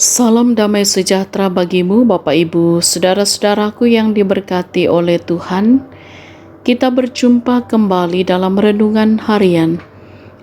Salam damai sejahtera bagimu, Bapak Ibu, saudara-saudaraku yang diberkati oleh Tuhan. Kita berjumpa kembali dalam renungan harian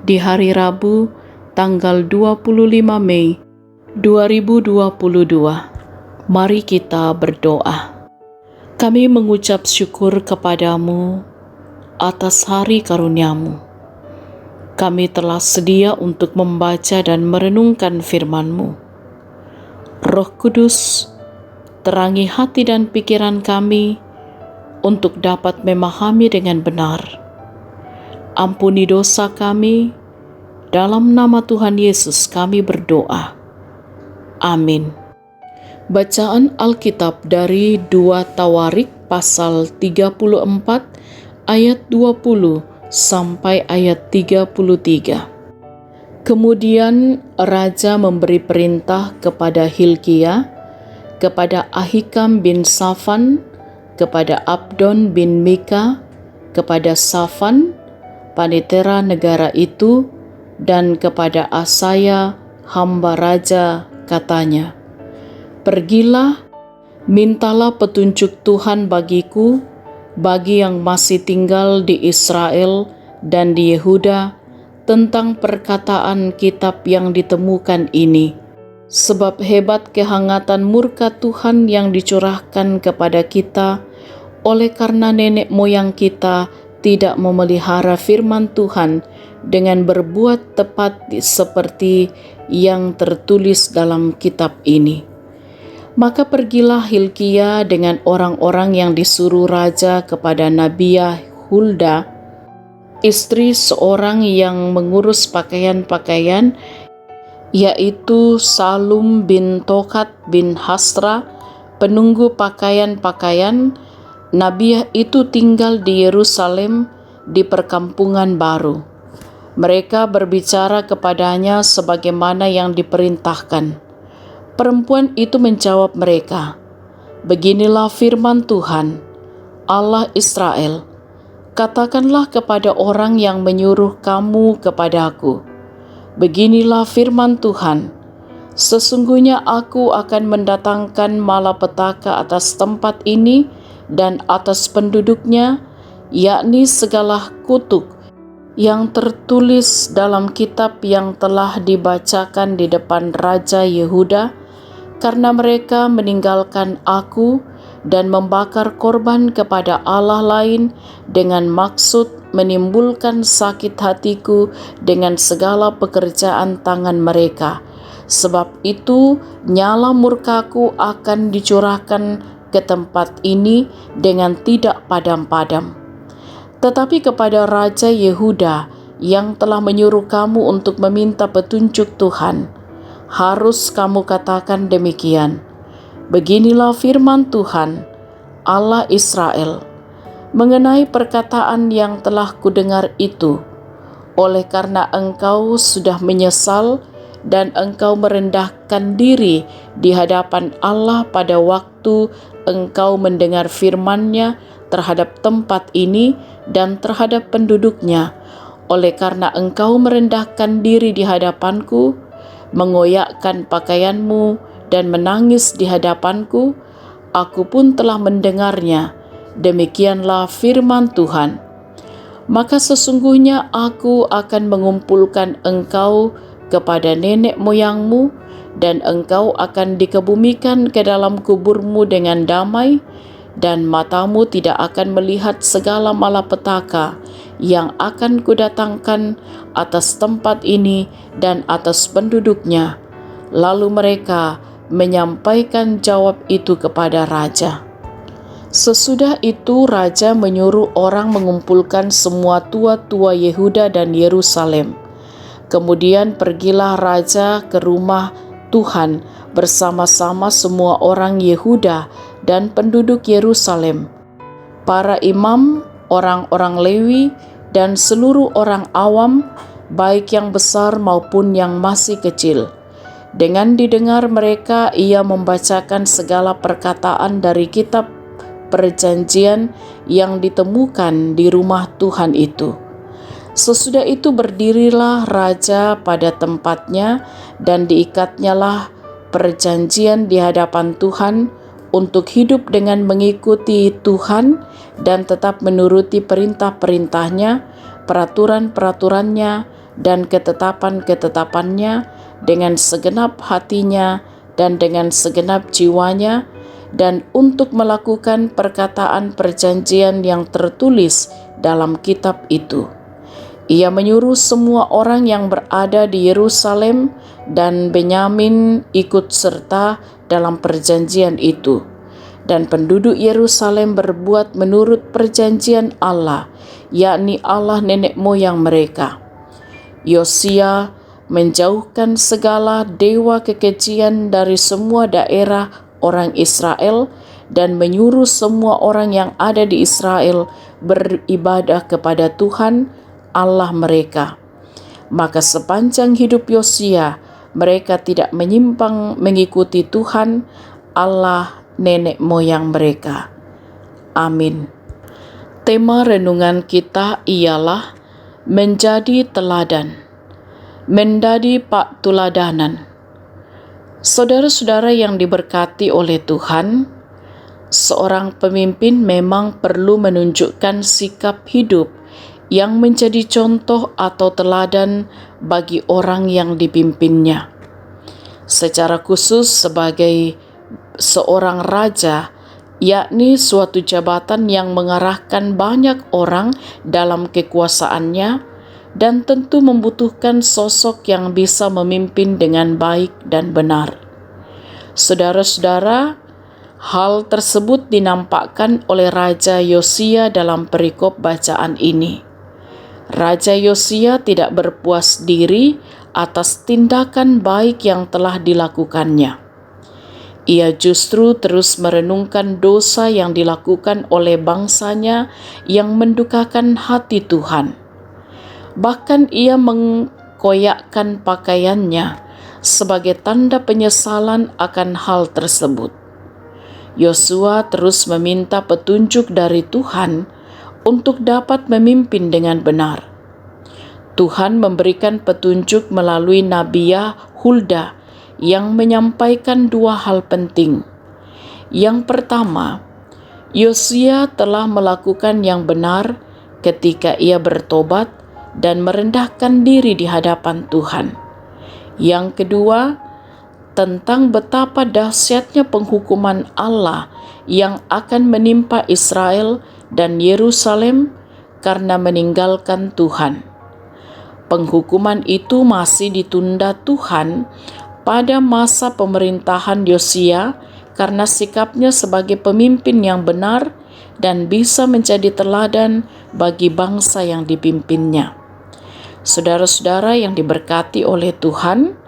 di hari Rabu, tanggal 25 Mei 2022. Mari kita berdoa. Kami mengucap syukur kepadamu atas hari karunia-Mu. Kami telah sedia untuk membaca dan merenungkan firman-Mu. Roh Kudus, terangi hati dan pikiran kami untuk dapat memahami dengan benar. Ampuni dosa kami, dalam nama Tuhan Yesus kami berdoa. Amin. Bacaan Alkitab dari 2 Tawarik pasal 34 ayat 20 sampai ayat 33. Kemudian Raja memberi perintah kepada Hilkia, kepada Ahikam bin Safan, kepada Abdon bin Mika, kepada Safan, panitera negara itu, dan kepada Asaya, hamba Raja, katanya, "Pergilah, mintalah petunjuk Tuhan bagiku, bagi yang masih tinggal di Israel dan di Yehuda, tentang perkataan kitab yang ditemukan ini, sebab hebat kehangatan murka Tuhan yang dicurahkan kepada kita, oleh karena nenek moyang kita tidak memelihara firman Tuhan dengan berbuat tepat seperti yang tertulis dalam kitab ini. Maka pergilah Hilkia dengan orang-orang yang disuruh raja kepada Nabiah Hulda, istri seorang yang mengurus pakaian-pakaian, yaitu Salum bin Tokat bin Hasra, penunggu pakaian-pakaian. Nabiah itu tinggal di Yerusalem di perkampungan baru. Mereka berbicara kepadanya sebagaimana yang diperintahkan. Perempuan itu menjawab mereka, "Beginilah firman Tuhan, Allah Israel. Katakanlah kepada orang yang menyuruh kamu kepadaku, beginilah firman Tuhan, sesungguhnya aku akan mendatangkan malapetaka atas tempat ini dan atas penduduknya, yakni segala kutuk yang tertulis dalam kitab yang telah dibacakan di depan Raja Yehuda, karena mereka meninggalkan aku dan membakar korban kepada Allah lain dengan maksud menimbulkan sakit hatiku dengan segala pekerjaan tangan mereka. Sebab itu nyala murkaku akan dicurahkan ke tempat ini dengan tidak padam-padam. Tetapi kepada Raja Yehuda yang telah menyuruh kamu untuk meminta petunjuk Tuhan, harus kamu katakan demikian, beginilah firman Tuhan, Allah Israel, mengenai perkataan yang telah kudengar itu, oleh karena engkau sudah menyesal dan engkau merendahkan diri di hadapan Allah pada waktu engkau mendengar firman-Nya terhadap tempat ini dan terhadap penduduknya, oleh karena engkau merendahkan diri di hadapanku, mengoyakkan pakaianmu dan menangis di hadapanku, aku pun telah mendengarnya. Demikianlah firman Tuhan. Maka sesungguhnya aku akan mengumpulkan engkau kepada nenek moyangmu, dan engkau akan dikebumikan ke dalam kuburmu dengan damai, dan matamu tidak akan melihat segala malapetaka yang akan kudatangkan atas tempat ini dan atas penduduknya. Lalu mereka menyampaikan jawab itu kepada raja. Sesudah itu raja menyuruh orang mengumpulkan semua tua-tua Yehuda dan Yerusalem. Kemudian pergilah raja ke rumah Tuhan bersama-sama semua orang Yehuda dan penduduk Yerusalem, para imam, orang-orang Lewi, dan seluruh orang awam, baik yang besar maupun yang masih kecil. Dengan didengar mereka, ia membacakan segala perkataan dari kitab perjanjian yang ditemukan di rumah Tuhan itu. Sesudah itu berdirilah raja pada tempatnya dan diikatnyalah perjanjian di hadapan Tuhan untuk hidup dengan mengikuti Tuhan dan tetap menuruti perintah-perintahnya, peraturan-peraturannya, dan ketetapan-ketetapannya dengan segenap hatinya dan dengan segenap jiwanya, dan untuk melakukan perkataan perjanjian yang tertulis dalam kitab itu. Ia menyuruh semua orang yang berada di Yerusalem dan Benyamin ikut serta dalam perjanjian itu. Dan penduduk Yerusalem berbuat menurut perjanjian Allah, yakni Allah nenek moyang mereka. Yosia menjauhkan segala dewa kekejian dari semua daerah orang Israel dan menyuruh semua orang yang ada di Israel beribadah kepada Tuhan Allah mereka. Maka sepanjang hidup Yosia, mereka tidak menyimpang mengikuti Tuhan Allah nenek moyang mereka. Amin. Tema renungan kita ialah menjadi teladan, menjadi patuladanan. Saudara-saudara yang diberkati oleh Tuhan, seorang pemimpin memang perlu menunjukkan sikap hidup yang menjadi contoh atau teladan bagi orang yang dipimpinnya. Secara khusus sebagai seorang raja, yakni suatu jabatan yang mengarahkan banyak orang dalam kekuasaannya, dan tentu membutuhkan sosok yang bisa memimpin dengan baik dan benar. Saudara-saudara, hal tersebut dinampakkan oleh Raja Yosia dalam perikop bacaan ini. Raja Yosia tidak berpuas diri atas tindakan baik yang telah dilakukannya. Ia justru terus merenungkan dosa yang dilakukan oleh bangsanya yang mendukakan hati Tuhan. Bahkan ia mengkoyakkan pakaiannya sebagai tanda penyesalan akan hal tersebut. Yosua terus meminta petunjuk dari Tuhan untuk dapat memimpin dengan benar. Tuhan memberikan petunjuk melalui Nabiya Hulda yang menyampaikan dua hal penting. Yang pertama, Yosia telah melakukan yang benar ketika ia bertobat dan merendahkan diri di hadapan Tuhan. Yang kedua, tentang betapa dahsyatnya penghukuman Allah yang akan menimpa Israel dan Yerusalem karena meninggalkan Tuhan. Penghukuman itu masih ditunda Tuhan pada masa pemerintahan Yosia karena sikapnya sebagai pemimpin yang benar dan bisa menjadi teladan bagi bangsa yang dipimpinnya. Saudara-saudara yang diberkati oleh Tuhan,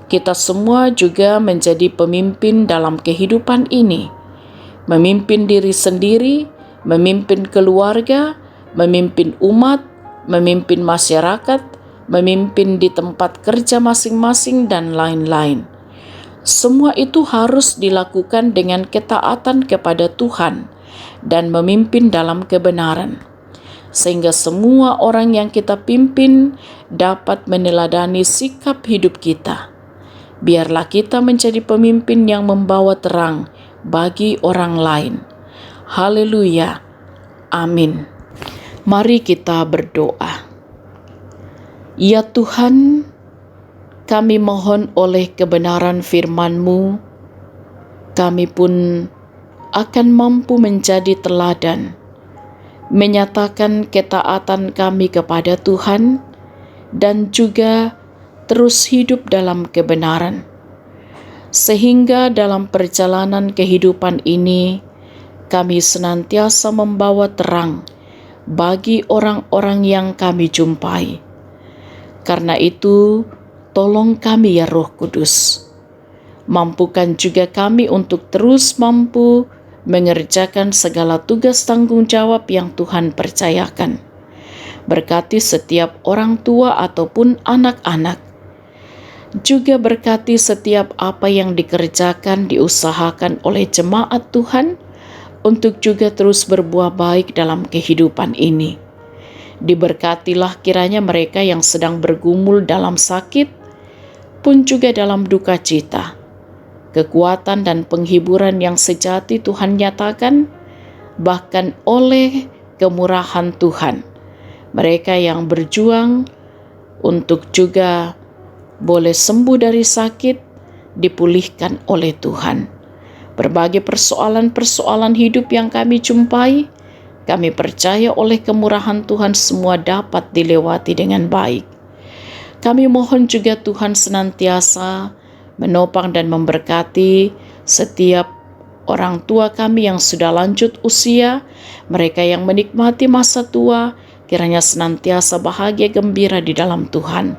kita semua juga menjadi pemimpin dalam kehidupan ini. Memimpin diri sendiri, memimpin keluarga, memimpin umat, memimpin masyarakat, memimpin di tempat kerja masing-masing, dan lain-lain. Semua itu harus dilakukan dengan ketaatan kepada Tuhan dan memimpin dalam kebenaran, sehingga semua orang yang kita pimpin dapat meneladani sikap hidup kita. Biarlah kita menjadi pemimpin yang membawa terang bagi orang lain. Haleluya. Amin. Mari kita berdoa. Ya Tuhan, kami mohon oleh kebenaran firman-Mu, kami pun akan mampu menjadi teladan, menyatakan ketaatan kami kepada Tuhan, dan juga terus hidup dalam kebenaran. Sehingga dalam perjalanan kehidupan ini, kami senantiasa membawa terang bagi orang-orang yang kami jumpai. Karena itu, tolong kami ya Roh Kudus. Mampukan juga kami untuk terus mampu mengerjakan segala tugas tanggung jawab yang Tuhan percayakan. Berkati setiap orang tua ataupun anak-anak. Juga berkati setiap apa yang dikerjakan, diusahakan oleh jemaat Tuhan untuk juga terus berbuah baik dalam kehidupan ini. Diberkatilah kiranya mereka yang sedang bergumul dalam sakit, pun juga dalam duka cita. kekuatan dan penghiburan yang sejati Tuhan nyatakan, bahkan oleh kemurahan Tuhan. Mereka yang berjuang untuk juga boleh sembuh dari sakit, dipulihkan oleh Tuhan. Berbagai persoalan-persoalan hidup yang kami jumpai, kami percaya oleh kemurahan Tuhan semua dapat dilewati dengan baik. Kami mohon juga Tuhan senantiasa menopang dan memberkati setiap orang tua kami yang sudah lanjut usia, mereka yang menikmati masa tua, kiranya senantiasa bahagia gembira di dalam Tuhan.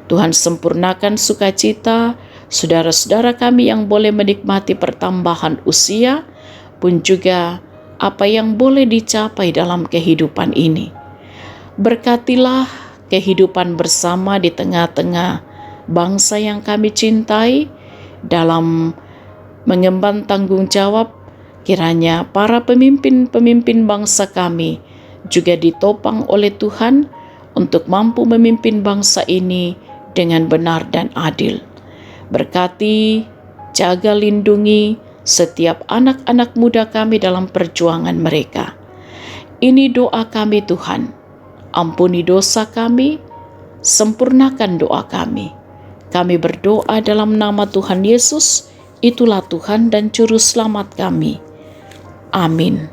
Tuhan sempurnakan sukacita saudara-saudara kami yang boleh menikmati pertambahan usia, pun juga apa yang boleh dicapai dalam kehidupan ini. Berkatilah kehidupan bersama di tengah-tengah bangsa yang kami cintai dalam mengemban tanggung jawab. Kiranya para pemimpin-pemimpin bangsa kami juga ditopang oleh Tuhan untuk mampu memimpin bangsa ini dengan benar dan adil. Berkati, jaga, lindungi setiap anak-anak muda kami dalam perjuangan mereka. Ini doa kami Tuhan. Ampuni dosa kami, sempurnakan doa kami. Kami berdoa dalam nama Tuhan Yesus, itulah Tuhan dan Juru Selamat kami. Amin.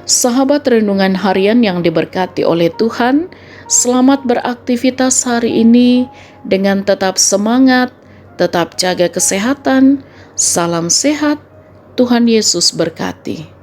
Sahabat renungan harian yang diberkati oleh Tuhan, selamat beraktivitas hari ini dengan tetap semangat, tetap jaga kesehatan. Salam sehat, Tuhan Yesus berkati.